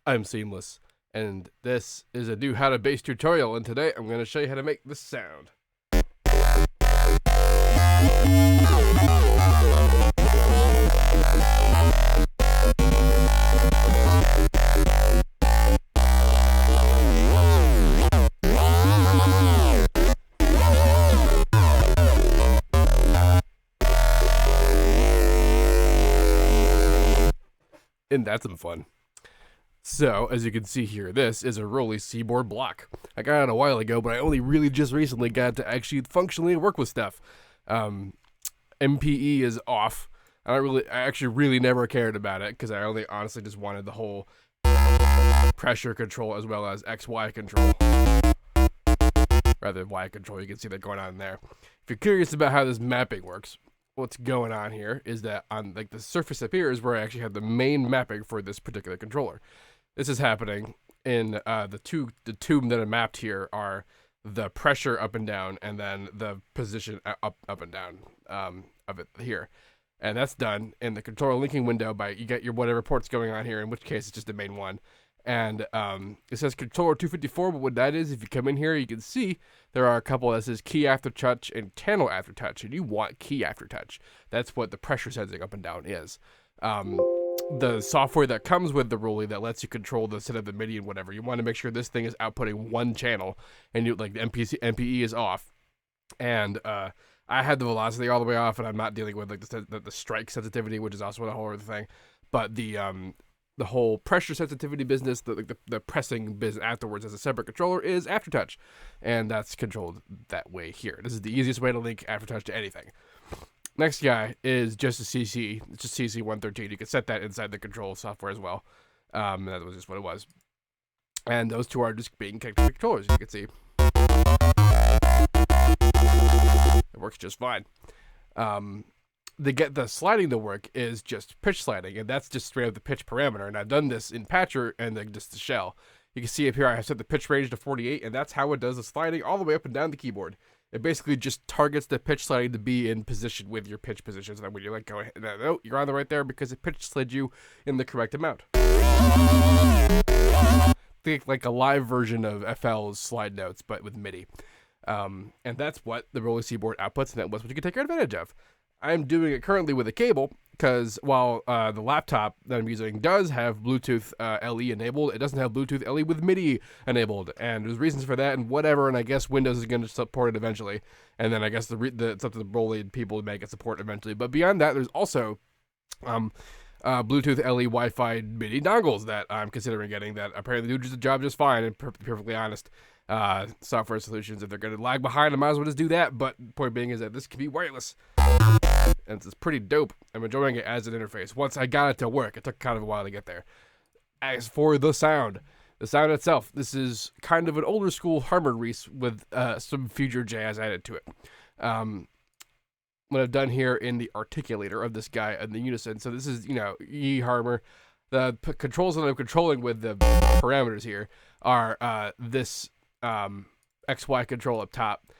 I'm Seamless, and this is a new how to bass tutorial, and today I'm going to show you how to make this sound. And that's some fun. So, as you can see here, this is a Rolly Seaboard block. I got it a while ago, but I only really just recently got to actually functionally work with stuff. MPE is off. I actually really never cared about it, because I only honestly just wanted the whole pressure control as well as XY control. Rather than Y control, you can see that going on in there. If you're curious about how this mapping works, what's going on here is that on like the surface up here is where I actually have the main mapping for this particular controller. This is happening in the tube that are mapped here are the pressure up and down, and then the position up and down of it here. And that's done in the controller linking window by you get your whatever port's going on here, in which case it's just the main one. And it says controller 254, but what that is, if you come in here, you can see there are a couple that says key after touch and channel after touch, and you want key after touch. That's what the pressure sensing up and down is. The software that comes with the Rolly that lets you control the set of the MIDI and whatever, you want to make sure this thing is outputting one channel, and you like the MPE is off. And I had the velocity all the way off, and I'm not dealing with like the strike sensitivity, which is also a whole other thing. But the whole pressure sensitivity business, the pressing business afterwards as a separate controller is aftertouch, and that's controlled that way here. This is the easiest way to link aftertouch to anything. Next guy is just a CC. It's just CC113. You can set that inside the control software as well. That was just what it was. And those two are just being connected to controllers, you can see. It works just fine. To get the sliding to work is just pitch sliding, and that's just straight up the pitch parameter. And I've done this in Patcher and then just the shell. You can see up here I have set the pitch range to 48, and that's how it does the sliding all the way up and down the keyboard. It basically just targets the pitch sliding to be in position with your pitch positions. And then when you let go, no, you're on the right there because it pitch slid you in the correct amount. Think like a live version of FL's slide notes, but with MIDI. And that's what the Rolly Seaboard outputs, and that's what you can take advantage of. I'm doing it currently with a cable, because while the laptop that I'm using does have Bluetooth LE enabled, it doesn't have Bluetooth LE with MIDI enabled, and there's reasons for that and whatever, and I guess Windows is going to support it eventually, and then I guess it's up to the Rolly people to make it support eventually. But beyond that, there's also Bluetooth LE Wi-Fi MIDI dongles that I'm considering getting that apparently do the job just fine, and perfectly honest. Software solutions, if they're going to lag behind, I might as well just do that. But point being is that this can be wireless, and it's pretty dope. I'm enjoying it as an interface. Once I got it to work, it took kind of a while to get there. As for the sound itself, this is kind of an older school Harmonic with some future jazz added to it. What I've done here in the articulator of this guy and the unison, so this is, E Harmor. The controls that I'm controlling with the parameters here are this XY control up top,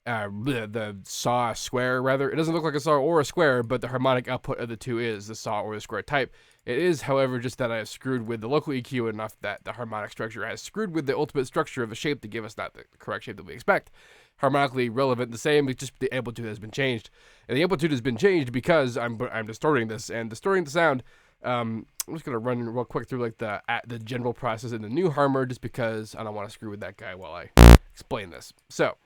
the saw square rather. It doesn't look like a saw or a square, but the harmonic output of the two is the saw or the square type. It is, however, just that I have screwed with the local EQ enough that the harmonic structure has screwed with the ultimate structure of the shape to give us not the correct shape that we expect. Harmonically relevant, the same, it's just the amplitude has been changed. And the amplitude has been changed because I'm distorting this, and distorting the sound. I'm just gonna run real quick through like the general process in the new Harmor, just because I don't want to screw with that guy while I explain this. So,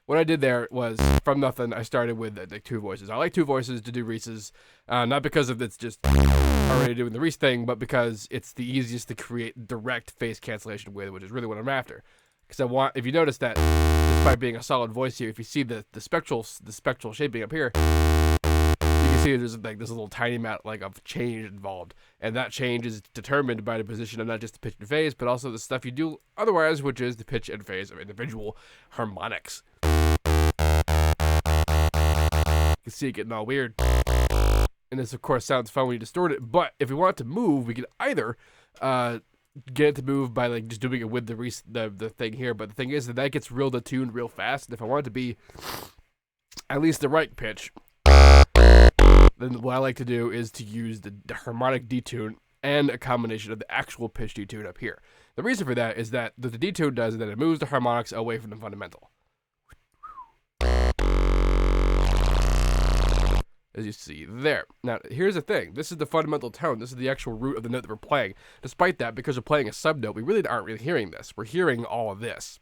what I did there was from nothing. I started with like two voices. I like two voices to do Reese's, not because of it's just already doing the Reese thing, but because it's the easiest to create direct phase cancellation with, which is really what I'm after. Because I want, if you notice that, despite being a solid voice here, if you see the spectral shaping up here. See, there's like this little tiny amount like of change involved, and that change is determined by the position of not just the pitch and phase, but also the stuff you do otherwise, which is the pitch and phase of individual harmonics. You can see it getting all weird, and this of course sounds fun when you distort it. But if we want it to move, we can either get it to move by like just doing it with the thing here. But the thing is that gets real detuned real fast, and if I want it to be at least the right pitch, then what I like to do is to use the Harmonic Detune and a combination of the actual pitch detune up here. The reason for that is that the detune does is that it moves the harmonics away from the fundamental. As you see there. Now, here's the thing. This is the fundamental tone. This is the actual root of the note that we're playing. Despite that, because we're playing a subnote, we really aren't really hearing this. We're hearing all of this,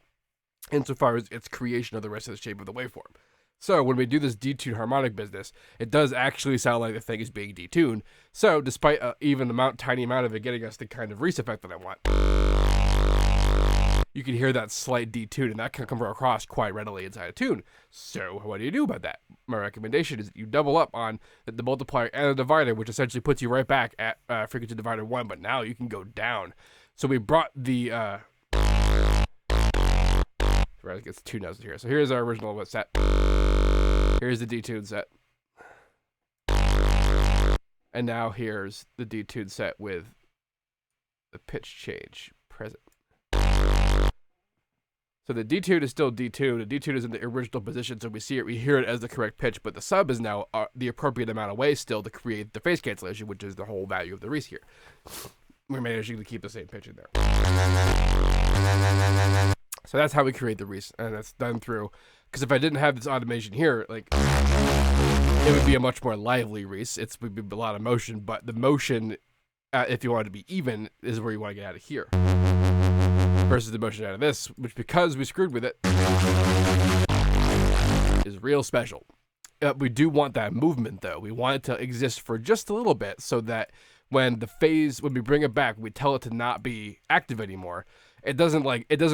insofar as its creation of the rest of the shape of the waveform. So when we do this detune harmonic business, it does actually sound like the thing is being detuned. So despite even the tiny amount of it getting us the kind of Reese effect that I want, you can hear that slight detune, and that can come across quite readily inside a tune. So what do you do about that? My recommendation is that you double up on the multiplier and the divider, which essentially puts you right back at frequency divider 1, but now you can go down. So we brought the... Right, it gets 2 notes here. So here's our original set. Here's the detune set. And now here's the detune set with the pitch change present. So the detune is still detune. The detune is in the original position, so we hear it as the correct pitch, but the sub is now the appropriate amount away still to create the phase cancellation, which is the whole value of the Reese here. We're managing to keep the same pitch in there. So that's how we create the Reese, and that's done through, because if I didn't have this automation here, like, it would be a much more lively Reese. It would be a lot of motion, but the motion, if you want it to be even, is where you want to get out of here. Versus the motion out of this, which, because we screwed with it, is real special. We do want that movement, though. We want it to exist for just a little bit, so that when we bring it back, we tell it to not be active anymore. It doesn't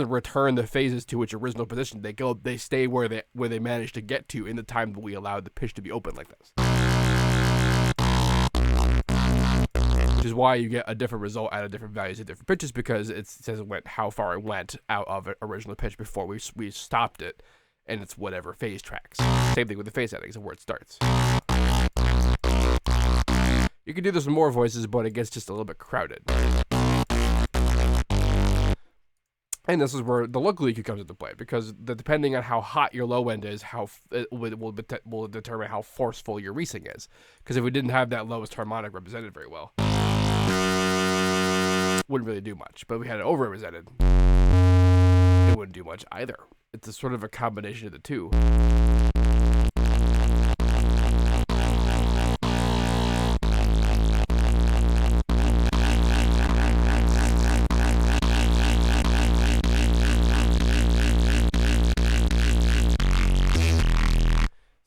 return the phases to its original position. They stay where they managed to get to in the time that we allowed the pitch to be open like this. Which is why you get a different result out of different values at different pitches, because it says how far it went out of original pitch before we stopped it, and it's whatever phase tracks. Same thing with the phase settings of where it starts. You can do this with more voices, but it gets just a little bit crowded. And this is where the local EQ comes into play, because depending on how hot your low end is, it will determine how forceful your Reesing is. Because if we didn't have that lowest harmonic represented very well, wouldn't really do much. But if we had it overrepresented, it wouldn't do much either. It's a sort of a combination of the two.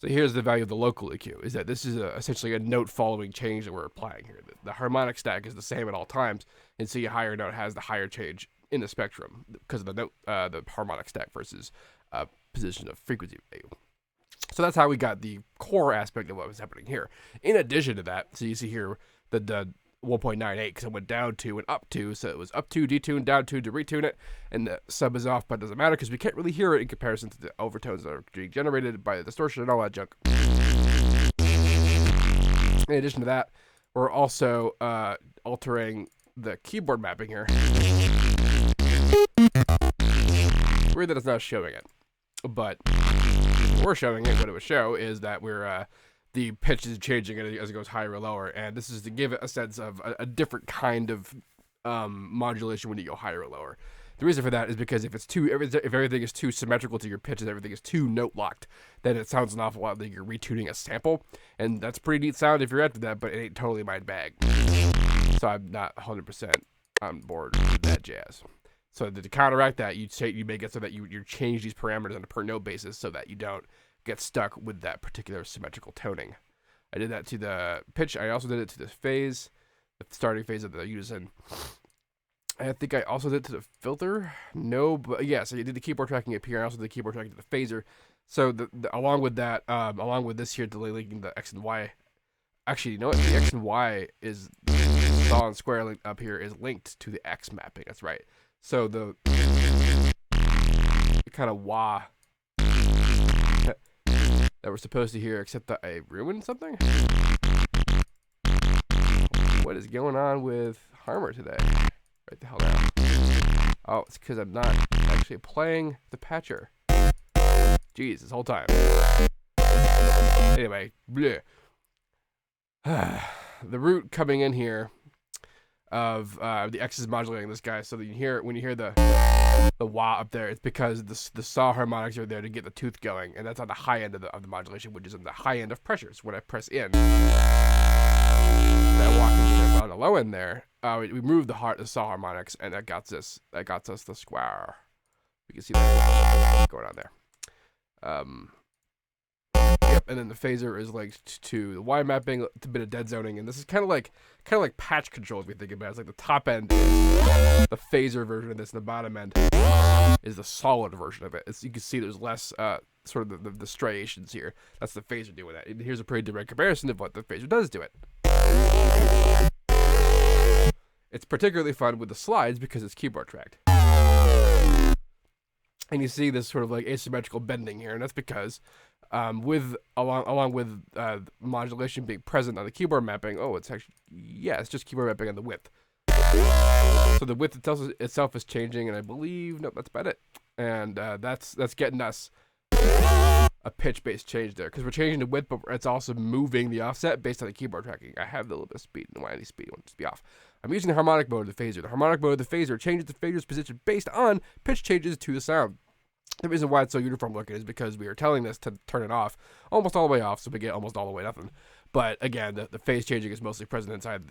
So here's the value of the local EQ, is that this is essentially a note following change that we're applying here. The harmonic stack is the same at all times, and so your higher note has the higher change in the spectrum because of the note, the harmonic stack versus position of frequency value. So that's how we got the core aspect of what was happening here. In addition to that, so you see here the 1.98, because it went down 2 and up 2, so it was up 2, detune, down 2 to retune it, and the sub is off, but it doesn't matter because we can't really hear it in comparison to the overtones that are being generated by the distortion and all that junk. In addition to that, we're also altering the keyboard mapping here. Weird that it's not showing it, but if we're showing it, what it would show is that the pitch is changing as it goes higher or lower, and this is to give it a sense of a different kind of modulation when you go higher or lower. The reason for that is because if everything is too symmetrical to your pitches, everything is too note locked, then it sounds an awful lot like you're retuning a sample, and that's pretty neat sound if you're after that, but it ain't totally my bag. So I'm not 100% on board with that jazz. So to counteract that, you make it so that you change these parameters on a per note basis so that you don't get stuck with that particular symmetrical toning. I did that to the pitch. I also did it to the phase, the starting phase of the unison. I think I also did it to the filter. No, but yeah, so you did the keyboard tracking up here. I also did the keyboard tracking to the phaser. So along with that, along with this here, delay linking the X and Y. Actually, you know what? The X and Y is saw and square link up here is linked to the X mapping. That's right. So the kind of wah that we're supposed to hear, except that I ruined something? What is going on with Harmer today? Right the hell down. Oh, it's because I'm not actually playing the patcher. Jeez, this whole time. Anyway, bleh. The root coming in here, of the X is modulating this guy, so that when you hear the wah up there, it's because the saw harmonics are there to get the tooth going, and that's on the high end of the modulation, which is on the high end of pressures. When I press in, that wah can be on the low end there. We moved the saw harmonics, and that got us the square. You can see that going on there. Yep, and then the phaser is linked to the Y mapping, a bit of dead zoning, and this is kind of like patch control if you think about it. It's like the top end is the phaser version of this, and the bottom end is the solid version of it. You can see there's less sort of the striations here. That's the phaser doing that. And here's a pretty direct comparison of what the phaser does to it. It's particularly fun with the slides because it's keyboard tracked. And you see this sort of like asymmetrical bending here, and that's because along with modulation being present on the keyboard mapping, it's just keyboard mapping on the width. So the width itself is changing, and I believe that's about it. And that's getting us a pitch-based change there, because we're changing the width, but it's also moving the offset based on the keyboard tracking. I have a little bit of speed, and why any speed wants to be off. I'm using the harmonic mode of the phaser. The harmonic mode of the phaser changes the phaser's position based on pitch changes to the sound. The reason why it's so uniform looking is because we are telling this to turn it off, almost all the way off, so we get almost all the way nothing. But again, the phase changing is mostly present inside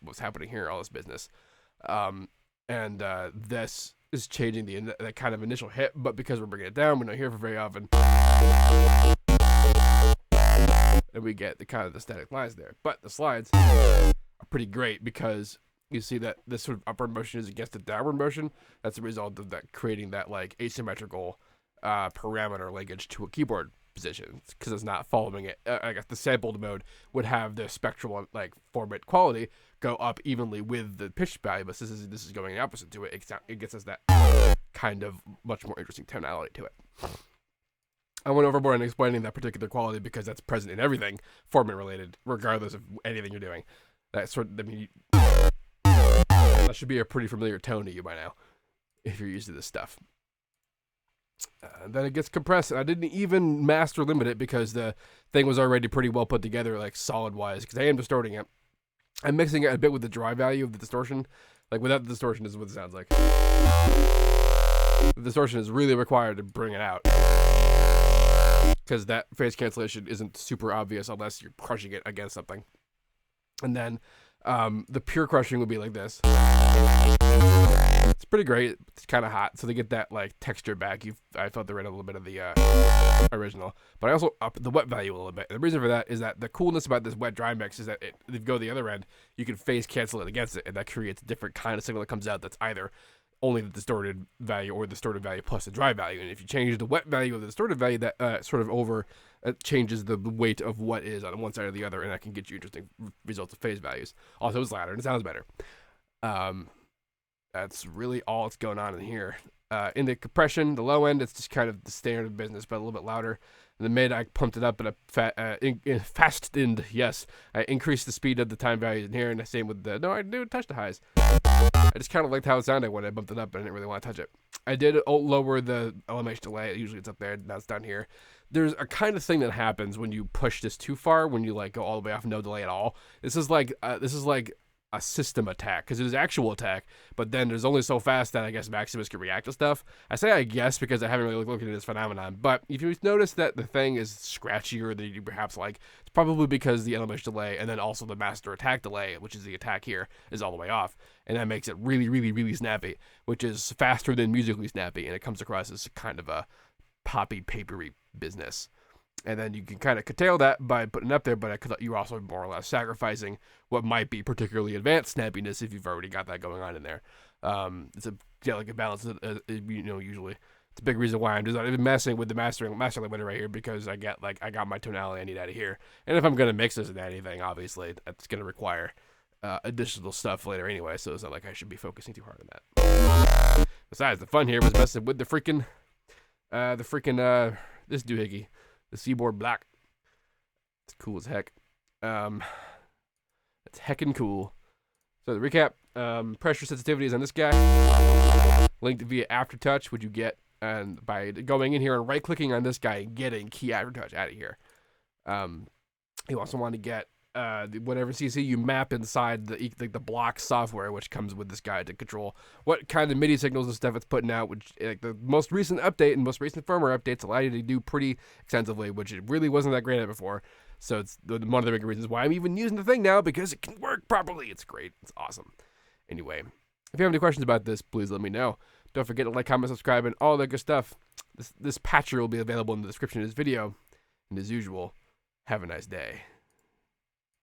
what's happening here, all this business. This is changing the kind of initial hit, but because we're bringing it down, we don't hear it for very often, and we get the kind of the static lines there. But the slides are pretty great because you see that this sort of upward motion is against the downward motion. That's a result of that creating that like asymmetrical parameter linkage to a keyboard position, because it's not following it. I guess the sampled mode would have the spectral like format quality go up evenly with the pitch value, but this is going the opposite to it. It gets us that kind of much more interesting tonality to it. I went overboard in explaining that particular quality because that's present in everything format related, regardless of anything you're doing. That should be a pretty familiar tone to you by now, if you're used to this stuff. Then it gets compressed, and I didn't even master limit it because the thing was already pretty well put together, like solid-wise, because I am distorting it. I'm mixing it a bit with the dry value of the distortion. Like, without the distortion, this is what it sounds like. The distortion is really required to bring it out, because that phase cancellation isn't super obvious unless you're crushing it against something. And then the pure crushing would be like this. It's pretty great. It's kind of hot, so they get that like texture back. I felt they read a little bit of the original, but I also up the wet value a little bit. And the reason for that is that the coolness about this wet dry mix is that if you go the other end, you can phase cancel it against it, and that creates a different kind of signal that comes out that's either only the distorted value or the distorted value plus the dry value. And if you change the wet value of the distorted value, that sort of changes the weight of what is on one side or the other, and that can get you interesting results of phase values. Also, it's louder and it sounds better. That's really all that's going on in here. In the compression, the low end, it's just kind of the standard business, but a little bit louder. In the mid, I pumped it up and I fastened. Yes, I increased the speed of the time values in here, and the same with the. No, I didn't touch the highs. I just kind of liked how it sounded when I bumped it up, but I didn't really want to touch it. I did lower the LMH delay. Usually it's up there. Now it's down here. There's a kind of thing that happens when you push this too far, when you like go all the way off, no delay at all. This is like a system attack, because it is actual attack, but then there's only so fast that I guess Maximus can react to stuff. I say I guess because I haven't really looked at this phenomenon, but if you notice that the thing is scratchier than you perhaps like, it's probably because the LMH delay and then also the master attack delay, which is the attack here, is all the way off, and that makes it really, really, really snappy, which is faster than musically snappy, and it comes across as kind of a poppy, papery business. And then you can kind of curtail that by putting it up there, but you're also more or less sacrificing what might be particularly advanced snappiness if you've already got that going on in there. It's a delicate balance, usually. It's a big reason why I'm just not even messing with the master limiter right here, because I got my tonality I need out of here. And if I'm going to mix this with anything, obviously, that's going to require additional stuff later anyway, so it's not like I should be focusing too hard on that. Besides, the fun here was messing with the freaking this doohickey. The Seaboard Black. It's cool as heck. It's heckin' cool. So the recap, pressure sensitivities on this guy. Linked via aftertouch, would you get by going in here and right-clicking on this guy and getting key aftertouch out of here. You also want to get whatever CC you map inside the block software, which comes with this guide to control what kind of MIDI signals and stuff it's putting out, which like the most recent update and most recent firmware updates allow you to do pretty extensively, which it really wasn't that great at before. So it's one of the big reasons why I'm even using the thing now, because it can work properly. It's great. It's awesome. Anyway, if you have any questions about this, please let me know. Don't forget to like, comment, subscribe, and all that good stuff. This patcher will be available in the description of this video. And as usual, have a nice day.